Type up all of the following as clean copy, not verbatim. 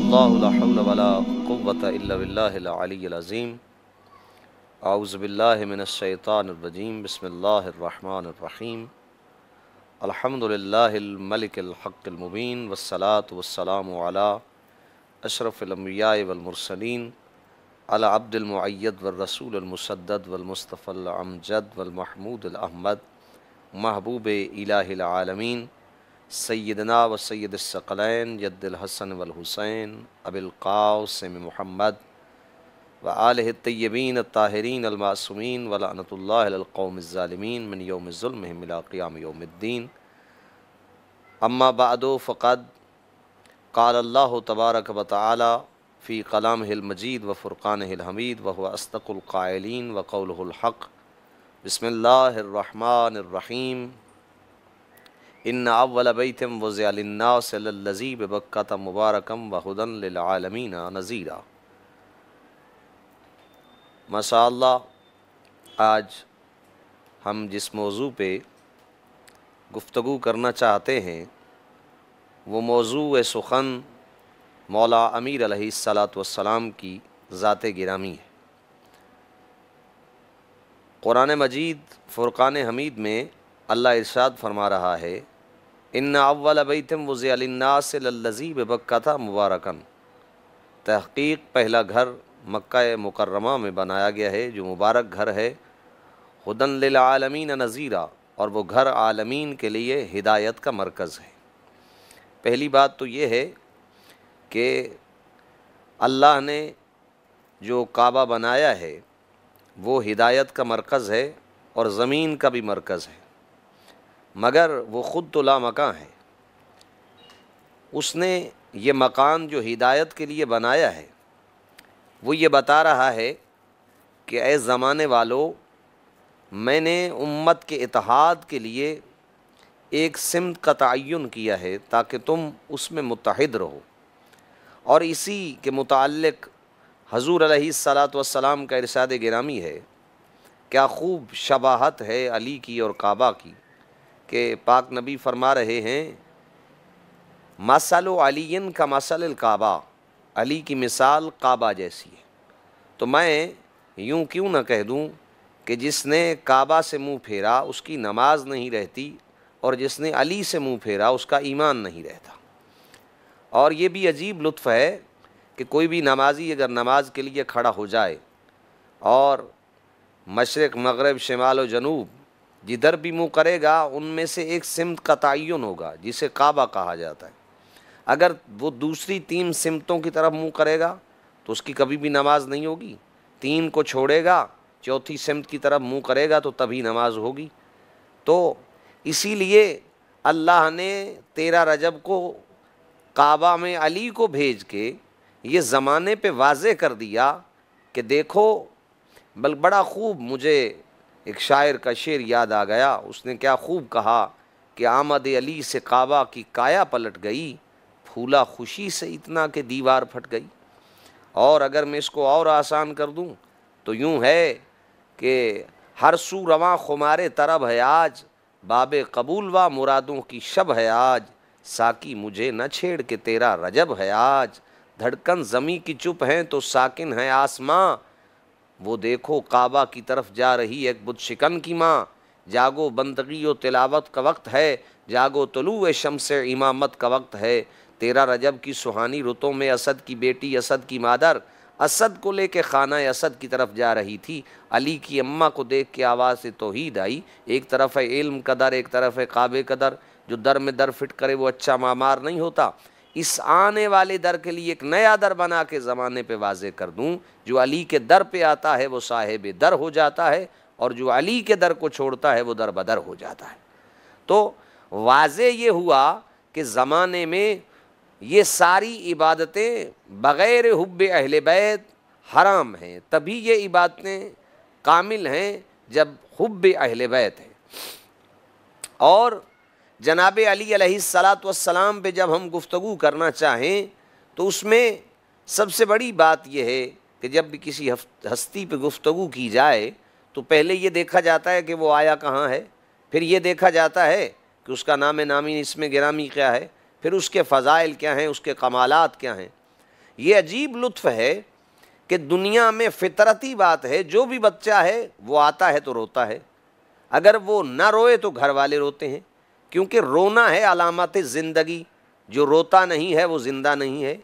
اللہ لا حول ولا قوة الا باللہ العلی العظیم۔ اعوذ باللہ من الشیطان الرجیم، بسم اللہ الرحمن الرحیم۔ الحمد للہ الملک الحق المبین، والصلاة والسلام علی اشرف الانبیاء والمرسلین، علی عبد المعید والرسول المسدد والمصطفى الامجد والمحمود الاحمد، محبوب الہ العالمین، سیدنا و سید الثقلین جد الحسن والحسین ابی القاسم محمد و آلہ الطیبین الطاہرین المعصومین ولعنۃ اللہ علی القوم الظالمین من یوم ظلمہم الی قیام یوم الدین۔ اما بعد فقد قال اللہ تبارک و تعالی فی کلامہ المجید و فرقانہ الحمید وهو اصدق القائلین وقولہ الحق۔ بسم اللہ الرحمن الرحیم۔ ان اول بیت وضع للناس للذی ببکۃ مبارکا وہدی للعالمین نذیرا۔ ماشاء اللہ، آج ہم جس موضوع پہ گفتگو کرنا چاہتے ہیں وہ موضوع سخن مولا امیر علیہ السلام کی ذات گرامی ہے۔ قرآن مجید فرقان حمید میں اللہ ارشاد فرما رہا ہے، ان اول بیت وضع للناس للذی ببکۃ مبارکا، تحقیق پہلا گھر مکہ مکرمہ میں بنایا گیا ہے جو مبارک گھر ہے، ھدی للعالمین نذیرا، اور وہ گھر عالمین کے لیے ہدایت کا مرکز ہے۔ پہلی بات تو یہ ہے کہ اللہ نے جو کعبہ بنایا ہے وہ ہدایت کا مرکز ہے اور زمین کا بھی مرکز ہے، مگر وہ خود تو لامکاں ہے۔ اس نے یہ مکان جو ہدایت کے لیے بنایا ہے وہ یہ بتا رہا ہے کہ اے زمانے والو، میں نے امت کے اتحاد کے لیے ایک سمت کا تعین کیا ہے تاکہ تم اس میں متحد رہو۔ اور اسی کے متعلق حضور علیہ السلام کا ارشاد گرامی ہے، کیا خوب شباہت ہے علی کی اور کعبہ کی، کہ پاک نبی فرما رہے ہیں، مثل علی کا مثل الکعبہ، علی کی مثال کعبہ جیسی ہے۔ تو میں یوں کیوں نہ کہہ دوں کہ جس نے کعبہ سے منہ پھیرا اس کی نماز نہیں رہتی، اور جس نے علی سے منہ پھیرا اس کا ایمان نہیں رہتا۔ اور یہ بھی عجیب لطف ہے کہ کوئی بھی نمازی اگر نماز کے لیے کھڑا ہو جائے اور مشرق مغرب شمال و جنوب جدھر بھی منہ کرے گا ان میں سے ایک سمت کا تعین ہوگا جسے کعبہ کہا جاتا ہے۔ اگر وہ دوسری تین سمتوں کی طرف منہ کرے گا تو اس کی کبھی بھی نماز نہیں ہوگی، تین کو چھوڑے گا چوتھی سمت کی طرف منہ کرے گا تو تبھی نماز ہوگی۔ تو اسی لیے اللہ نے 13 رجب کو کعبہ میں علی کو بھیج کے یہ زمانے پہ واضح کر دیا کہ دیکھو، بڑا خوب مجھے ایک شاعر کا شعر یاد آ گیا، اس نے کیا خوب کہا کہ آمد علی سے کعبہ کی کایا پلٹ گئی، پھولا خوشی سے اتنا کہ دیوار پھٹ گئی۔ اور اگر میں اس کو اور آسان کر دوں تو یوں ہے کہ ہر سو رواں خمارے طرب ہے آج، باب قبول و مرادوں کی شب ہے آج، ساکی مجھے نہ چھیڑ کے تیرا رجب ہے آج، دھڑکن زمیں کی چپ ہیں تو ساکن ہے آسماں، وہ دیکھو کعبہ کی طرف جا رہی ایک بت شکن کی ماں، جاگو بندگی و تلاوت کا وقت ہے، جاگو طلوع شمس امامت کا وقت ہے، 13 رجب کی سہانی رتوں میں اسد کی بیٹی اسد کی مادر اسد کو لے کے خانہ اسد کی طرف جا رہی تھی۔ علی کی اماں کو دیکھ کے آواز توحید آئی، ایک طرف ہے علم کا در ایک طرف ہے کعبے کا در، جو در میں در فٹ کرے وہ اچھا معمار نہیں ہوتا۔ اس آنے والے در کے لیے ایک نیا در بنا کے زمانے پہ واضح کر دوں، جو علی کے در پہ آتا ہے وہ صاحب در ہو جاتا ہے، اور جو علی کے در کو چھوڑتا ہے وہ در بدر ہو جاتا ہے۔ تو واضح یہ ہوا کہ زمانے میں یہ ساری عبادتیں بغیر حب اہل بیت حرام ہیں، تبھی یہ عبادتیں کامل ہیں جب حب اہل بیت ہے۔ اور جناب علی علیہ السلام پہ جب ہم گفتگو کرنا چاہیں تو اس میں سب سے بڑی بات یہ ہے کہ جب بھی کسی ہستی پہ گفتگو کی جائے تو پہلے یہ دیکھا جاتا ہے کہ وہ آیا کہاں ہے، پھر یہ دیکھا جاتا ہے کہ اس کا نام نامی اسم گرامی کیا ہے، پھر اس کے فضائل کیا ہیں، اس کے کمالات کیا ہیں۔ یہ عجیب لطف ہے کہ دنیا میں فطرتی بات ہے، جو بھی بچہ ہے وہ آتا ہے تو روتا ہے، اگر وہ نہ روئے تو گھر والے روتے ہیں، کیونکہ رونا ہے علامت زندگی، جو روتا نہیں ہے وہ زندہ نہیں ہے۔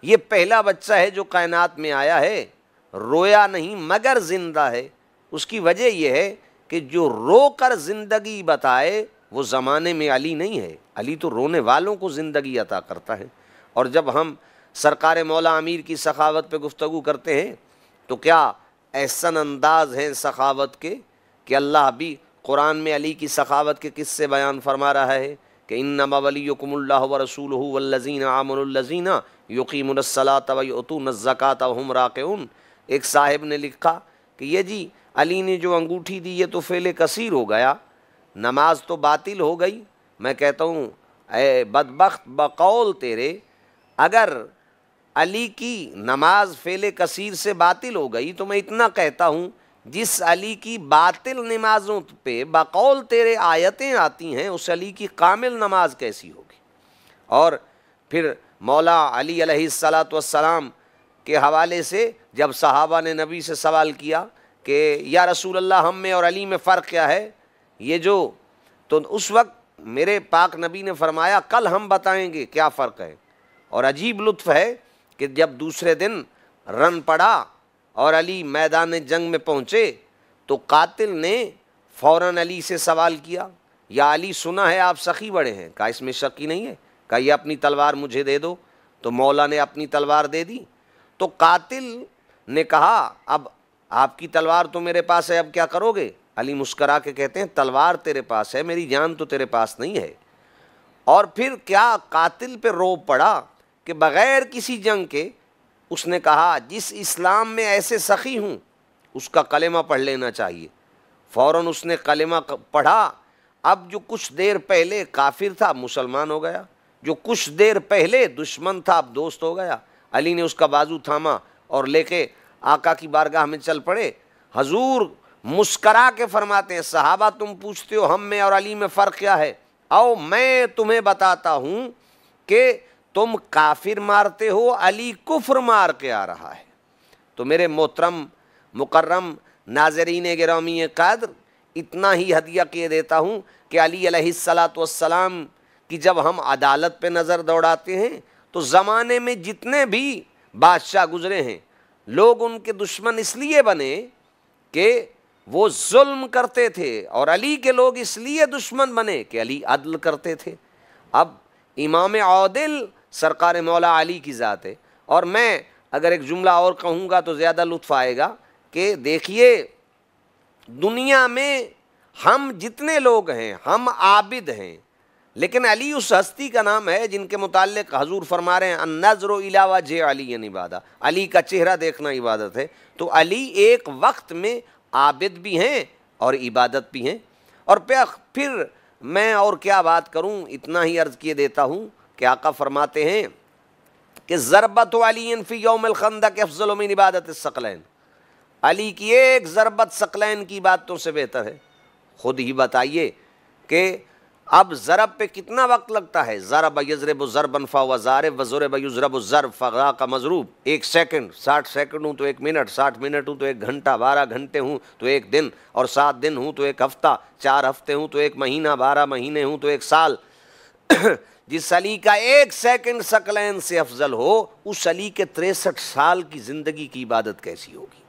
یہ پہلا بچہ ہے جو کائنات میں آیا ہے، رویا نہیں مگر زندہ ہے۔ اس کی وجہ یہ ہے کہ جو رو کر زندگی بتائے وہ زمانے میں علی نہیں ہے، علی تو رونے والوں کو زندگی عطا کرتا ہے۔ اور جب ہم سرکار مولا امیر کی سخاوت پہ گفتگو کرتے ہیں تو کیا احسن انداز ہیں سخاوت کے کہ اللہ بھی قرآن میں علی کی سخاوت کے قصے بیان فرما رہا ہے کہ انما ولیکم اللہ ورسولہ والذین آمنوا الذین یقیمون الصلاۃ ویؤتون الزکاۃ وہم راکعون۔ ایک صاحب نے لکھا کہ یہ جی علی نے جو انگوٹھی دی یہ تو فعل کثیر ہو گیا، نماز تو باطل ہو گئی۔ میں کہتا ہوں اے بدبخت بقول تیرے، اگر علی کی نماز فعل کثیر سے باطل ہو گئی تو میں اتنا کہتا ہوں جس علی کی باطل نمازوں پہ بقول تیرے آیتیں آتی ہیں اس علی کی کامل نماز کیسی ہوگی؟ اور پھر مولا علی علیہ الصلاۃ والسلام کے حوالے سے جب صحابہ نے نبی سے سوال کیا کہ یا رسول اللہ ہم میں اور علی میں فرق کیا ہے، یہ جو تو اس وقت میرے پاک نبی نے فرمایا کل ہم بتائیں گے کیا فرق ہے۔ اور عجیب لطف ہے کہ جب دوسرے دن رن پڑا اور علی میدان جنگ میں پہنچے تو قاتل نے فوراً علی سے سوال کیا یا علی سنا ہے آپ سخی بڑے ہیں، کہا اس میں شک ہی نہیں ہے، کہا یہ اپنی تلوار مجھے دے دو، تو مولا نے اپنی تلوار دے دی۔ تو قاتل نے کہا اب آپ کی تلوار تو میرے پاس ہے، اب کیا کرو گے؟ علی مسکرا کے کہتے ہیں تلوار تیرے پاس ہے، میری جان تو تیرے پاس نہیں ہے۔ اور پھر کیا قاتل پہ روب پڑا کہ بغیر کسی جنگ کے اس نے کہا جس اسلام میں ایسے سخی ہوں اس کا کلمہ پڑھ لینا چاہیے۔ فوراً اس نے کلمہ پڑھا۔ اب جو کچھ دیر پہلے کافر تھا مسلمان ہو گیا، جو کچھ دیر پہلے دشمن تھا اب دوست ہو گیا۔ علی نے اس کا بازو تھاما اور لے کے آقا کی بارگاہ میں چل پڑے۔ حضور مسکرا کے فرماتے ہیں صحابہ تم پوچھتے ہو ہم میں اور علی میں فرق کیا ہے، آؤ میں تمہیں بتاتا ہوں کہ تم کافر مارتے ہو، علی کفر مار کے آ رہا ہے۔ تو میرے محترم مکرم ناظرین گرامی قدر، اتنا ہی ہدیہ کیے دیتا ہوں کہ علی علیہ الصلاۃ والسلام کی جب ہم عدالت پہ نظر دوڑاتے ہیں تو زمانے میں جتنے بھی بادشاہ گزرے ہیں لوگ ان کے دشمن اس لیے بنے کہ وہ ظلم کرتے تھے، اور علی کے لوگ اس لیے دشمن بنے کہ علی عدل کرتے تھے۔ اب امام عادل سرکار مولا علی کی ذات ہے۔ اور میں اگر ایک جملہ اور کہوں گا تو زیادہ لطف آئے گا کہ دیکھیے دنیا میں ہم جتنے لوگ ہیں ہم عابد ہیں، لیکن علی اس ہستی کا نام ہے جن کے متعلق حضور فرما رہے ہیں النظر الی وجہ علی عبادہ، علی کا چہرہ دیکھنا عبادت ہے۔ تو علی ایک وقت میں عابد بھی ہیں اور عبادت بھی ہیں۔ اور پھر میں اور کیا بات کروں، اتنا ہی عرض کیے دیتا ہوں کہ آقا فرماتے ہیں کہ ضربت علی فی یوم الخندق افضل من عبادت الثقلین، علی کی ایک ضربت ثقلین کی عبادتوں سے بہتر ہے۔ خود ہی بتائیے کہ اب ضرب پہ کتنا وقت لگتا ہے، ضرب یضرب ضربا فهو ضارب وضرب یضرب الضرب فذاک مضروب، 1 سیکنڈ 60 سیکنڈ ہوں تو 1 منٹ، 60 منٹ ہوں تو 1 گھنٹہ، 12 گھنٹے ہوں تو 1 دن، اور 7 دن ہوں تو 1 ہفتہ، 4 ہفتے ہوں تو 1 مہینہ، 12 مہینے ہوں تو 1 سال۔ جس علی کا 1 سیکنڈ ثقلین سے افضل ہو اس علی کے 63 سال کی زندگی کی عبادت کیسی ہوگی؟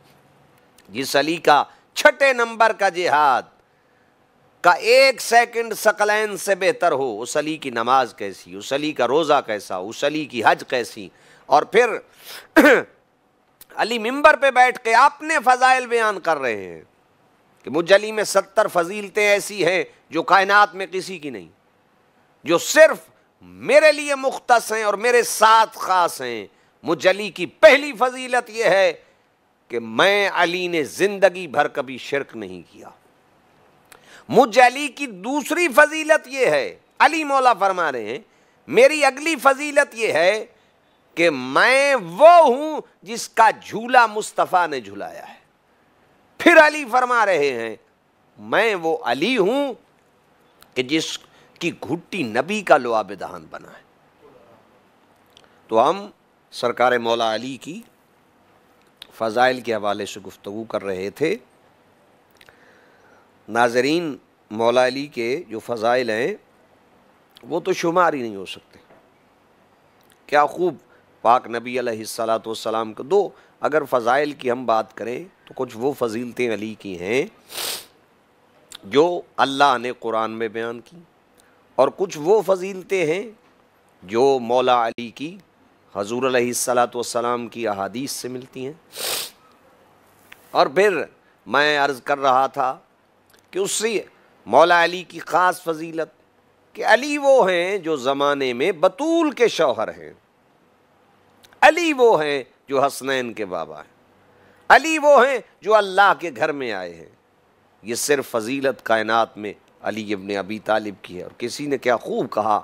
جس علی کا 6 نمبر کا جہاد کا 1 سیکنڈ ثقلین سے بہتر ہو اس علی کی نماز کیسی، اس علی کا روزہ کیسا، اس علی کی حج کیسی۔ اور پھر علی ممبر پہ بیٹھ کے اپنے فضائل بیان کر رہے ہیں کہ مجھ علی میں 70 فضیلتیں ایسی ہیں جو کائنات میں کسی کی نہیں، جو صرف میرے لیے مختص ہیں اور میرے ساتھ خاص ہیں۔ مجھ علی کی پہلی فضیلت یہ ہے کہ میں علی نے زندگی بھر کبھی شرک نہیں کیا۔ مجھ علی کی دوسری فضیلت یہ ہے، علی مولا فرما رہے ہیں میری اگلی فضیلت یہ ہے کہ میں وہ ہوں جس کا جھولا مصطفیٰ نے جھلایا ہے۔ پھر علی فرما رہے ہیں میں وہ علی ہوں کہ جس کی گھٹی نبی کا لعاب دہان بنا ہے۔ تو ہم سرکار مولا علی کی فضائل کے حوالے سے گفتگو کر رہے تھے۔ ناظرین، مولا علی کے جو فضائل ہیں وہ تو شمار ہی نہیں ہو سکتے۔ کیا خوب پاک نبی علیہ الصلاۃ والسلام کو دو اگر فضائل کی ہم بات کریں تو کچھ وہ فضیلتیں علی کی ہیں جو اللہ نے قرآن میں بیان کی، اور کچھ وہ فضیلتیں ہیں جو مولا علی کی حضور علیہ الصلاۃ والسلام کی احادیث سے ملتی ہیں۔ اور پھر میں عرض کر رہا تھا کہ اس سے مولا علی کی خاص فضیلت کہ علی وہ ہیں جو زمانے میں بطول کے شوہر ہیں، علی وہ ہیں جو حسنین کے بابا ہیں، علی وہ ہیں جو اللہ کے گھر میں آئے ہیں۔ یہ صرف فضیلت کائنات میں علی ابن ابی طالب کی ہے۔ اور کسی نے کیا خوب کہا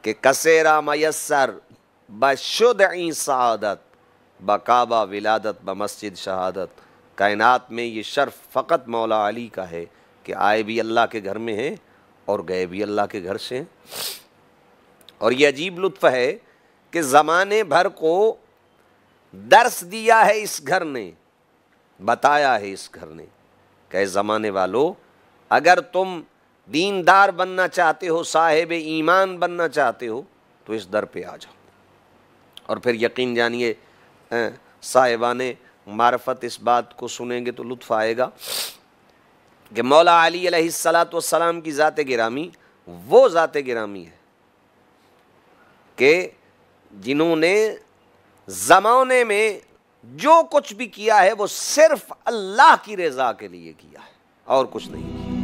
کہ کثیرا میسر بشدعی سعادت بکعبہ ولادت بمسجد شہادت۔ کائنات میں یہ شرف فقط مولا علی کا ہے کہ آئے بھی اللہ کے گھر میں ہیں اور گئے بھی اللہ کے گھر سے ہیں۔ اور یہ عجیب لطف ہے کہ زمانے بھر کو درس دیا ہے اس گھر نے، بتایا ہے اس گھر نے کہ اے زمانے والو، اگر تم دیندار بننا چاہتے ہو، صاحب ایمان بننا چاہتے ہو تو اس در پہ آ جاؤ۔ اور پھر یقین جانیے صاحبان معرفت اس بات کو سنیں گے تو لطف آئے گا کہ مولا علی علیہ الصلاۃ والسلام کی ذات گرامی وہ ذات گرامی ہے کہ جنہوں نے زمانے میں جو کچھ بھی کیا ہے وہ صرف اللہ کی رضا کے لیے کیا ہے اور کچھ نہیں کیا۔